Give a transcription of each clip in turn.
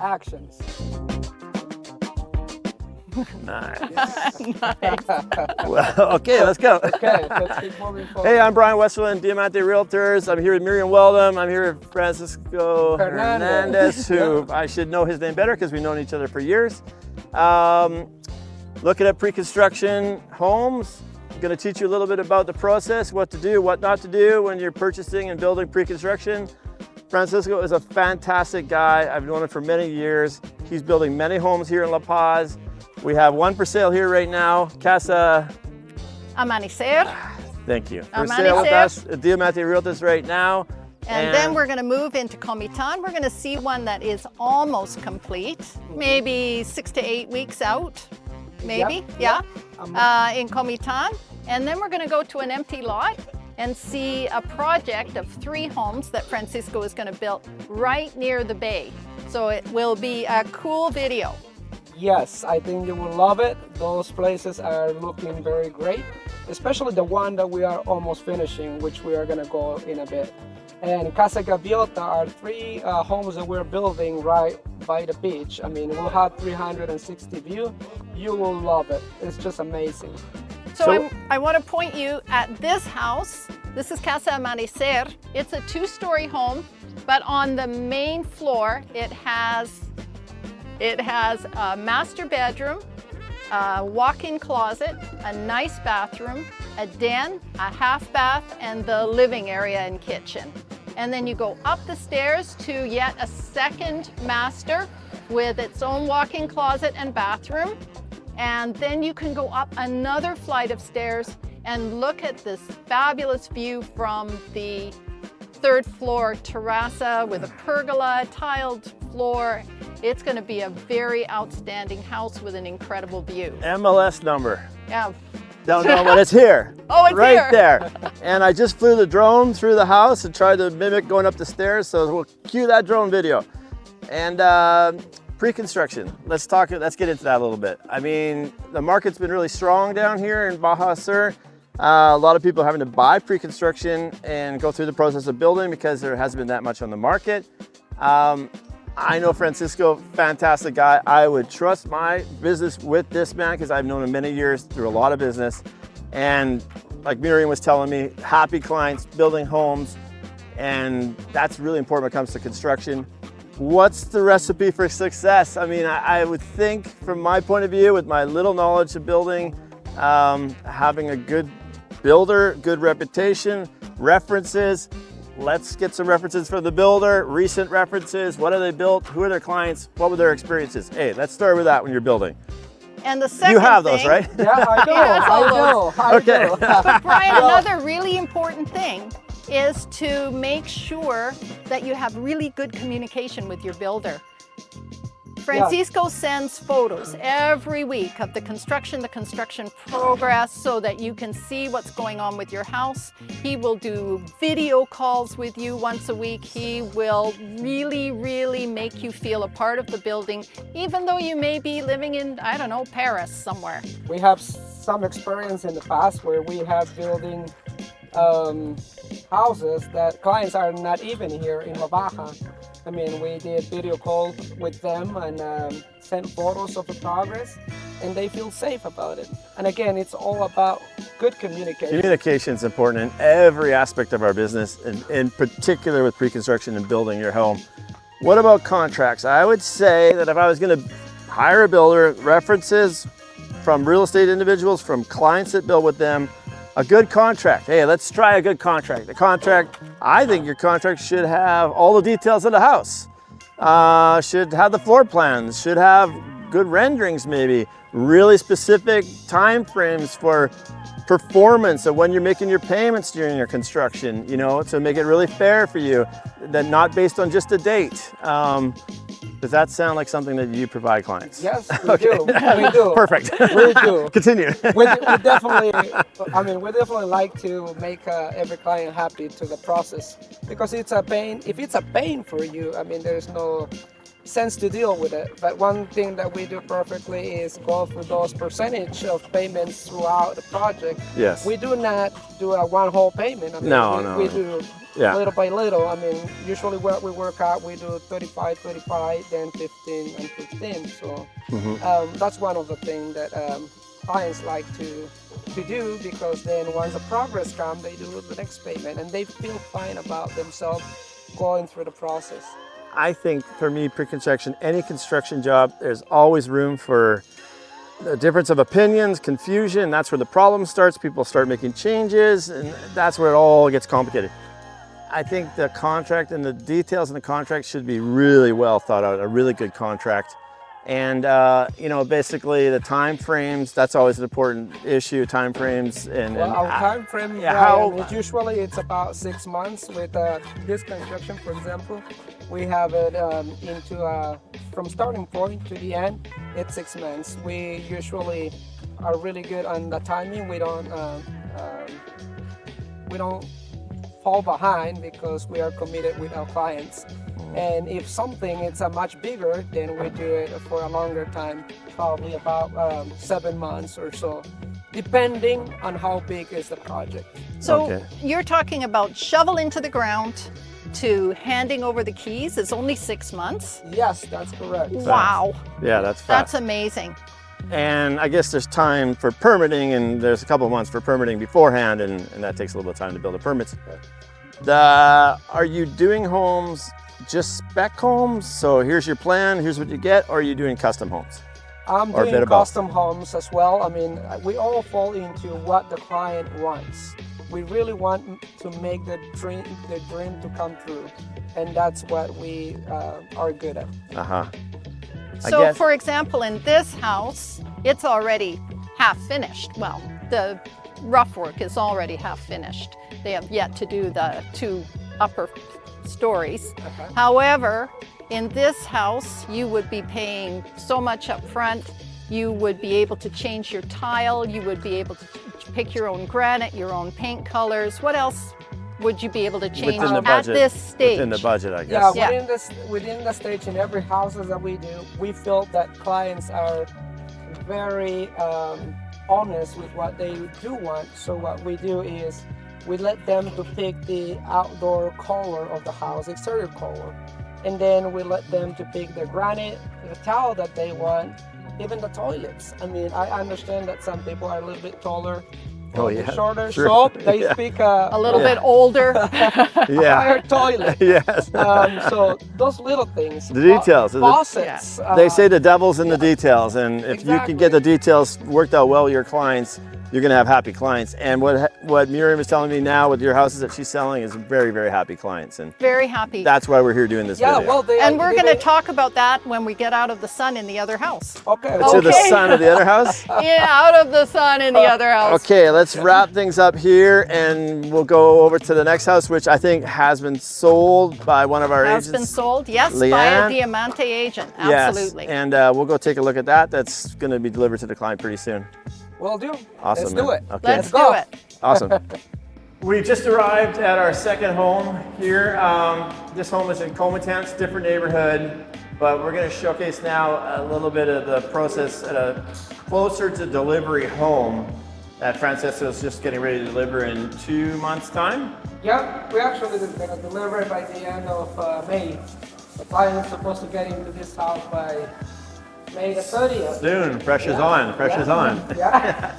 actions. Nice. Nice. Well, okay, let's go. Okay, let's keep moving forward. Hey, I'm Brian Westland, Diamante Realtors. I'm here with Miriam Weldon. I'm here with Francisco Hernandez, who I should know his name better because we've known each other for years. Looking at pre-construction homes. I'm going to teach you a little bit about the process, what to do, what not to do when you're purchasing and building pre-construction. Francisco is a fantastic guy. I've known him for many years. He's building many homes here in La Paz. We have one for sale here right now, Casa Amanecer. Thank you. For sale with us at Diamante Realtors right now. And then we're going to move into Comitan. We're going to see one that is almost complete, maybe 6 to 8 weeks out, maybe, Yep. in Comitan. And then we're going to go to an empty lot and see a project of 3 homes that Francisco is going to build right near the bay. So it will be a cool video. Yes, I think you will love it. Those places are looking very great, especially the one that we are almost finishing, which we are going to go in a bit. And Casa Gaviota are 3 homes that we're building right by the beach. I mean, we'll have 360 view. You will love it. It's just amazing. So I want to point you at this house. This is Casa Amanecer. It's a 2-story home, but on the main floor, it has a master bedroom, a walk-in closet, a nice bathroom, a den, a half bath, and the living area and kitchen. And then you go up the stairs to yet a second master with its own walk-in closet and bathroom. And then you can go up another flight of stairs and look at this fabulous view from the 3rd floor terraza with a pergola, tiled floor. It's going to be a very outstanding house with an incredible view. MLS number. Yeah. Don't know, but it's here. Oh, it's right here. there. And I just flew the drone through the house and tried to mimic going up the stairs. So we'll cue that drone video. And pre-construction. Let's get into that a little bit. I mean, the market's been really strong down here in Baja Sur. A lot of people are having to buy pre-construction and go through the process of building because there hasn't been that much on the market. I know Francisco, fantastic guy. I would trust my business with this man because I've known him many years through a lot of business. And like Miriam was telling me, happy clients, building homes, and that's really important when it comes to construction. What's the recipe for success? I mean, I would think from my point of view, with my little knowledge of building, having a good builder, good reputation, references. Let's get some references from the builder, recent references. What have they built? Who are their clients? What were their experiences? Hey, let's start with that when you're building. And the second You have thing, those, right? Yeah, I do. I do. But Brian, another really important thing is to make sure that you have really good communication with your builder. Francisco sends photos every week of the construction progress so that you can see what's going on with your house. He will do video calls with you once a week. He will really, really make you feel a part of the building, even though you may be living in, I don't know, Paris somewhere. We have some experience in the past where we have building houses that clients are not even here in La Baja. I mean, we did video call with them and sent photos of the progress, and they feel safe about it. And again, it's all about good communication. Communication is important in every aspect of our business, and in particular with pre-construction and building your home. What about contracts? I would say that if I was going to hire a builder, references from real estate individuals, from clients that build with them, a good contract. Hey, let's try a good contract. The contract, I think your contract should have all the details of the house, should have the floor plans, should have good renderings maybe, really specific time frames for performance of when you're making your payments during your construction, you know, to make it really fair for you, that not based on just a date. Does that sound like something that you provide clients? Yes, we do. We do. Perfect. We do. Continue. We definitely, I mean, we definitely like to make every client happy to the process, because it's a pain. If it's a pain for you, I mean, there's no sense to deal with it. But one thing that we do perfectly is go through those percentage of payments throughout the project. Yes. We do not do a one whole payment. I mean, No, we no. do Yeah. little by little. I mean, usually what we work out, we do 35, 35, then 15 and 15. So that's one of the things that clients like to do, because then once the progress comes, they do the next payment and they feel fine about themselves going through the process. I think for me, pre-construction, any construction job, there's always room for a difference of opinions, confusion. That's where the problem starts. People start making changes, and that's where it all gets complicated. I think the contract and the details in the contract should be really well thought out, a really good contract. And basically the time frames, that's always an important issue, time frames. Well, our time frame, usually it's about 6 months. With this construction, for example, we have it from starting point to the end, it's 6 months. We usually are really good on the timing. We don't fall behind because we are committed with our clients. And if something is much bigger, then we do it for a longer time, probably about 7 months or so, depending on how big is the project. So you're talking about shovel into the ground to handing over the keys is only 6 months? Yes, that's correct. Wow. Yeah, that's fast. That's amazing. And I guess there's time for permitting, and there's a couple of months for permitting beforehand, and that takes a little bit of time to build the permits. Are you doing homes, just spec homes? So here's your plan, here's what you get, or are you doing custom homes? I'm doing custom homes as well. I mean, we all fall into what the client wants. We really want to make the dream to come through, and that's what we are good at. So for example, in this house, it's already half finished. Well, the rough work is already half finished. They have yet to do the 2 upper stories. However, in this house, you would be paying so much up front. You would be able to change your tile. You would be able to pick your own granite, your own paint colors. What else would you be able to change at this stage? Within the budget, I guess. Yeah, within the stage, in every houses that we do, we feel that clients are very honest with what they do want. So what we do is we let them to pick the outdoor color of the house, exterior color, and then we let them to pick the granite, the tile that they want, even the toilets. I mean, I understand that some people are a little bit taller, shorter, so they speak a little bit older. Higher toilet. Yes. So those little things. The details. Faucets. They say the devil's in the details, and if you can get the details worked out well with your clients, you're going to have happy clients. And what Miriam is telling me now with your houses that she's selling is very, very happy clients. And very happy. That's why we're here doing this video. Well, and we're going to talk about that when we get out of the sun in the other house. Okay. To the sun of the other house? Yeah, out of the sun in the other house. Okay, let's wrap things up here, and we'll go over to the next house, which I think has been sold by one of our agents. Has been sold, yes, Leanne. by a Diamante agent, absolutely. Yes, and we'll go take a look at that. That's going to be delivered to the client pretty soon. Will do. Awesome. Let's do it. Okay. Let's do it. Awesome. We just arrived at our second home here. This home is in Comatance, different neighborhood, but we're going to showcase now a little bit of the process at a closer to delivery home that Francesco's just getting ready to deliver in 2 months' time. Yeah, we actually are going to deliver it by the end of May. The client is supposed to get into this house by May the 30th. Soon, pressure's on, pressure's on. Yeah.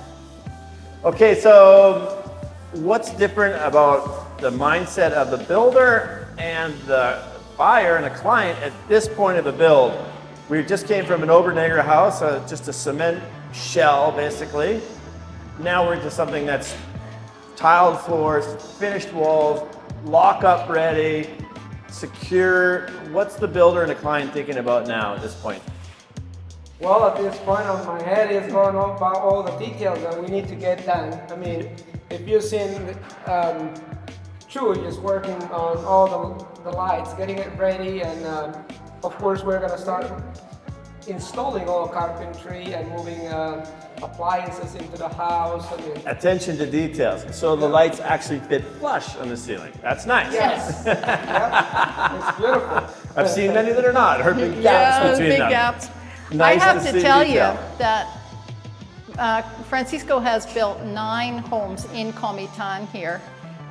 Okay, so what's different about the mindset of the builder and the buyer and the client at this point of the build? We just came from an Oberneger house, just a cement shell basically. Now we're into something that's tiled floors, finished walls, lock-up ready, secure. What's the builder and the client thinking about now at this point? Well, at this point, my head is going on about all the details that we need to get done. I mean, if you've seen Chu is working on all the lights, getting it ready, and of course we're going to start installing all carpentry and moving appliances into the house. I mean, attention to details. So the lights actually fit flush on the ceiling. That's nice. Yes. Yeah, it's beautiful. I've seen many that are not. Heard big gaps Yeah, between big them. gaps. Nice I have to to see tell detail. you that Francisco has built 9 homes in Comitan here.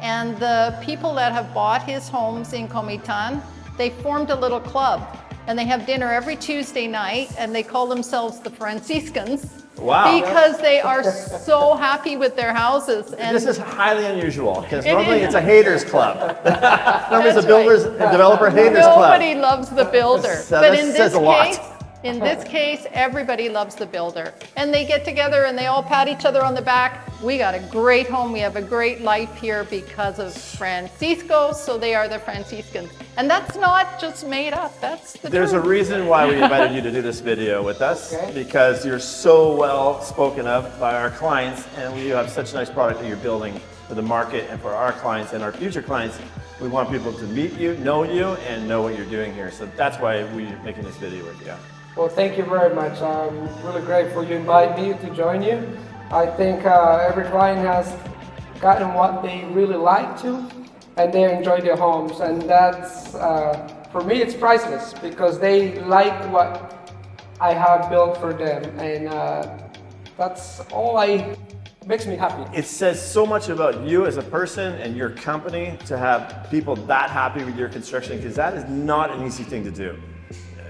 And the people that have bought his homes in Comitan, they formed a little club. And they have dinner every Tuesday night, and they call themselves the Franciscans. Wow. Because they are so happy with their houses. And This is highly unusual because It normally is. it's a haters club. Normally it's a That's builders, right. developer haters club. Nobody loves the builder. So But that in this says a lot. case, in this case, everybody loves the builder. And they get together and they all pat each other on the back. We got a great home. We have a great life here because of Francisco. So they are the Franciscans. And that's not just made up. That's the There's a truth. reason why we invited you to do this video with us, Okay. because you're so well spoken of by our clients, and you have such a nice product that you're building for the market and for our clients and our future clients. We want people to meet you, and know what you're doing here. So that's why we're making this video with you. Well, thank you very much. I'm really grateful you invited me to join you. I think every client has gotten what they really like to, and they enjoy their homes. And that's, for me, it's priceless because they like what I have built for them. And that's all makes me happy. It says so much about you as a person and your company to have people that happy with your construction, because that is not an easy thing to do.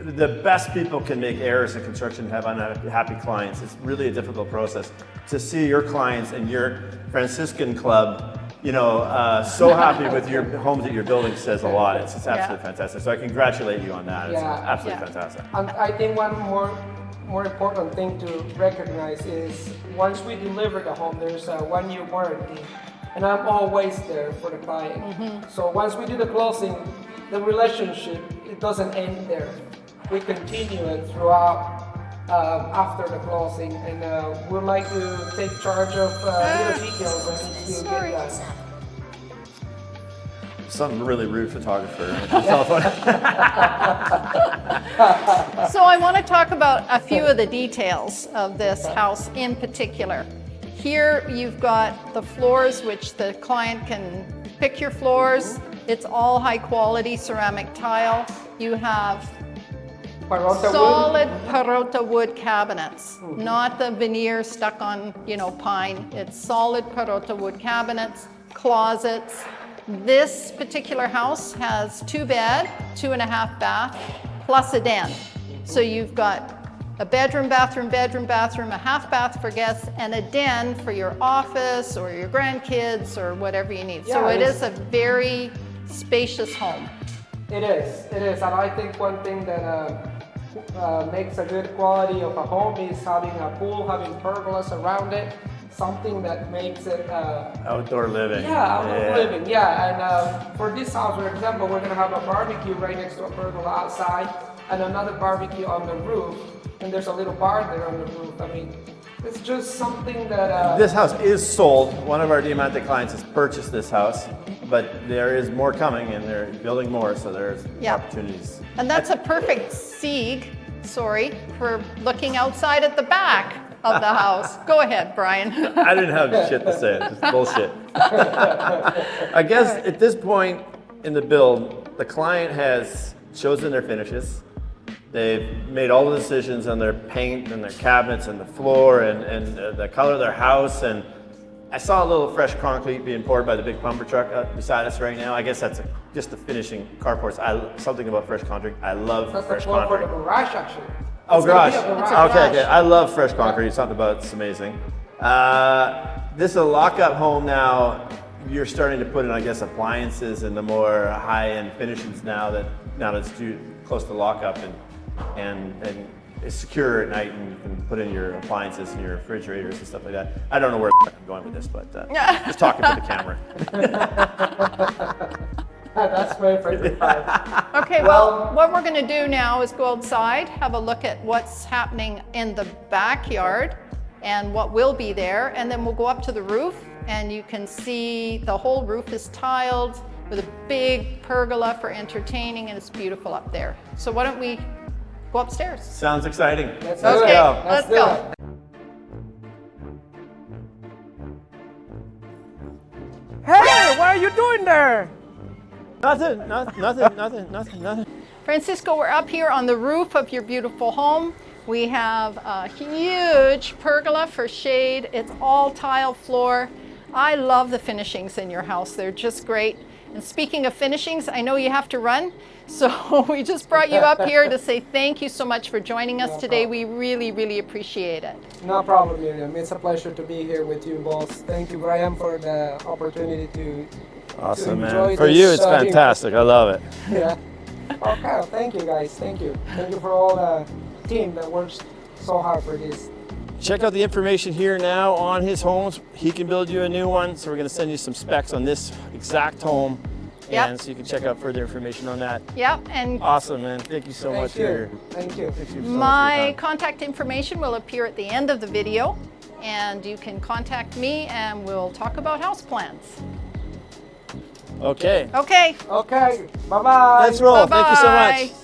The best people can make errors in construction and have unhappy clients. It's really a difficult process. To see your clients and your Franciscan club, so happy with your homes that you're building says a lot. It's absolutely fantastic. So I congratulate you on that. It's Yeah. absolutely Yeah. fantastic. I think one more important thing to recognize is once we deliver the home, there's a 1-year warranty, and I'm always there for the client. So once we do the closing, the relationship, it doesn't end there. We continue it throughout after the closing, and we'd like to take charge of little details that need to Sorry. get done. Some really rude photographer with your cell phone. So I want to talk about a few of the details of this house in particular. Here you've got the floors, which the client can pick your floors. It's all high quality ceramic tile. You have Parota wood. solid Parota wood cabinets, not the veneer stuck on, pine. It's solid Parota wood cabinets, closets. This particular house has 2 bed, 2.5 bath, plus a den. So you've got a bedroom, bathroom, a half bath for guests, and a den for your office or your grandkids or whatever you need. So Yeah, it it's- is a very spacious home. It is, and I think one thing that makes a good quality of a home is having a pool, having pergolas around it, something that makes it Outdoor living. outdoor living. And for this house, for example, we're gonna have a barbecue right next to a pergola outside, and another barbecue on the roof, and there's a little bar there on the roof. I mean, it's just something that This house is sold. One of our Diamante clients has purchased this house, but there is more coming and they're building more, so there's Yeah. opportunities. And that's a perfect for looking outside at the back of the house. Go ahead, Brian. I didn't have shit to say, it's just bullshit. I guess at this point in the build, the client has chosen their finishes. They've made all the decisions on their paint and their cabinets and the floor and the color of their house. And I saw a little fresh concrete being poured by the big pumper truck beside us right now. I guess that's just the finishing carports. Something about fresh concrete. I love that's the fresh floor for the concrete. garage actually. Oh, It's gonna garage. be a It's a garage. garage. Okay. I love fresh concrete. Something about it's amazing. This is a lock-up home now. You're starting to put in, I guess, appliances and the more high-end finishes now that it's too close to lockup and it's secure at night, and you can put in your appliances and your refrigerators and stuff like that. I don't know where I'm going with this, but just talking to the camera. That's my favorite part. Okay, well, what we're going to do now is go outside, have a look at what's happening in the backyard and what will be there, and then we'll go up to the roof and you can see the whole roof is tiled with a big pergola for entertaining, and it's beautiful up there. So why don't we go upstairs? Sounds exciting. Let's Okay, do it. let's do go. it. Hey, what are you doing there? Nothing. Francisco, we're up here on the roof of your beautiful home. We have a huge pergola for shade. It's all tile floor. I love the finishings in your house. They're just great. And speaking of finishings, I know you have to run, so we just brought you up here to say thank you so much for joining us today. We really, really appreciate it. No problem, Miriam. It's a pleasure to be here with you both. Thank you, Brian, for the opportunity to Awesome, enjoy man. For this, you, it's fantastic. I love it. Yeah. Okay, thank you, guys. Thank you. Thank you for all the team that works so hard for this. Check out the information here now on his homes. He can build you a new one. So we're going to send you some specs on this exact home. Yep. And so you can check out further information on that. Yep, and Awesome, man. Thank you so much. Thank you. Thank you. Thank you so much for your my time. contact information will appear at the end of the video, and you can contact me and we'll talk about house plans. Okay. Okay. Okay, bye-bye. Let's roll. Thank you so Bye-bye. much.